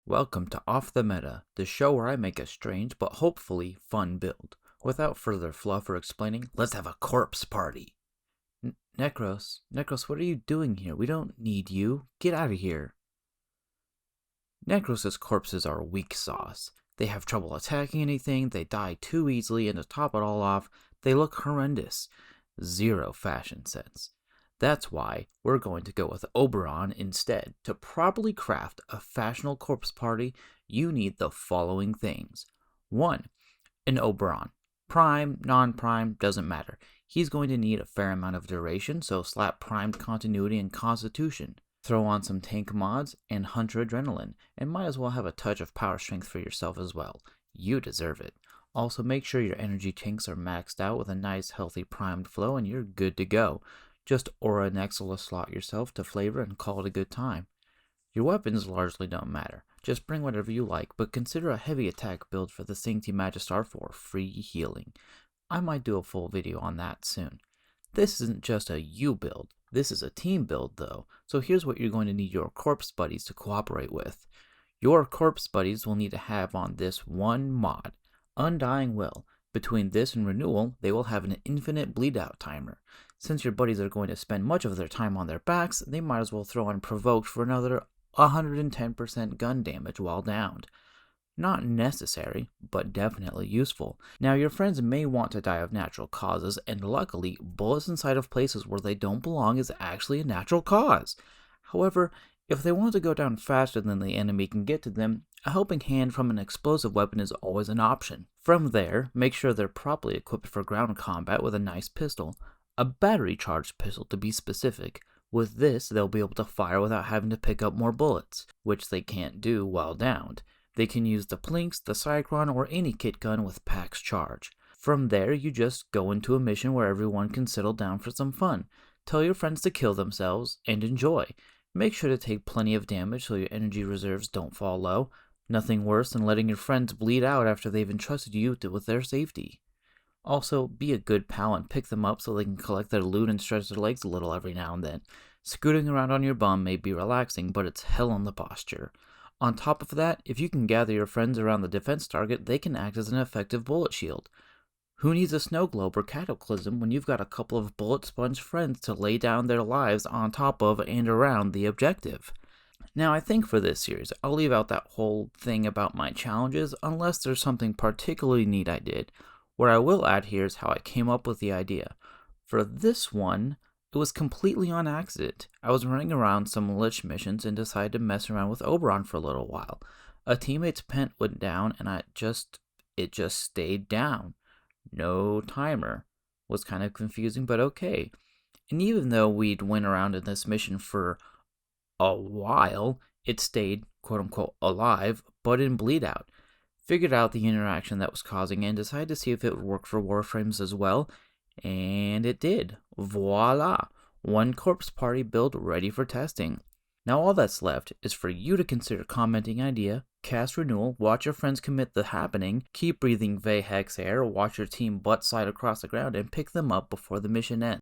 Welcome to Off the Meta, the show where I make a strange but hopefully fun build. Without further fluff or explaining, let's have a corpse party. Necros, what are you doing here? We don't need you. Get out of here. Necros' corpses are weak sauce. They have trouble attacking anything, they die too easily, and to top it all off, they look horrendous. Zero fashion sense. That's why we're going to go with Oberon instead. To properly craft a fashionable corpse party, you need the following things. 1. An Oberon. Prime, non-prime, doesn't matter. He's going to need a fair amount of duration, so slap primed continuity and constitution. Throw on some tank mods and hunter adrenaline, and might as well have a touch of power strength for yourself as well. You deserve it. Also make sure your energy tanks are maxed out with a nice healthy primed flow and you're good to go. Just aura and Exila slot yourself to flavor and call it a good time. Your weapons largely don't matter. Just bring whatever you like, but consider a heavy attack build for the Sancti Magistar for free healing. I might do a full video on that soon. This isn't just a you build, this is a team build though, so here's what you're going to need your corpse buddies to cooperate with. Your corpse buddies will need to have on this one mod, Undying Will. Between this and Renewal, they will have an infinite bleed out timer. Since your buddies are going to spend much of their time on their backs, they might as well throw on Provoked for another 110% gun damage while downed. Not necessary, but definitely useful. Now your friends may want to die of natural causes, and luckily, bullets inside of places where they don't belong is actually a natural cause. However, if they want to go down faster than the enemy can get to them, a helping hand from an explosive weapon is always an option. From there, make sure they're properly equipped for ground combat with a nice pistol. A battery-charged pistol to be specific. With this, they'll be able to fire without having to pick up more bullets, which they can't do while downed. They can use the Plinks, the Cyclone, or any kit gun with Pax Charge. From there, you just go into a mission where everyone can settle down for some fun. Tell your friends to kill themselves, and enjoy. Make sure to take plenty of damage so your energy reserves don't fall low. Nothing worse than letting your friends bleed out after they've entrusted you with their safety. Also, be a good pal and pick them up so they can collect their loot and stretch their legs a little every now and then. Scooting around on your bum may be relaxing, but it's hell on the posture. On top of that, if you can gather your friends around the defense target, they can act as an effective bullet shield. Who needs a snow globe or cataclysm when you've got a couple of bullet sponge friends to lay down their lives on top of and around the objective? Now, I think for this series, I'll leave out that whole thing about my challenges unless there's something particularly neat I did. What I will add here is how I came up with the idea. For this one, it was completely on accident. I was running around some Lich missions and decided to mess around with Oberon for a little while. A teammate's pent went down and it just stayed down. No timer. Was kind of confusing, but okay. And even though we'd went around in this mission for a while, it stayed quote-unquote alive, but in bleed out. Figured out the interaction that was causing it and decided to see if it would work for Warframes as well, and it did. Voila! One corpse party build ready for testing. Now all that's left is for you to consider commenting idea, cast Renewal, watch your friends commit the happening, keep breathing Vehex air, watch your team butt slide across the ground, and pick them up before the mission ends.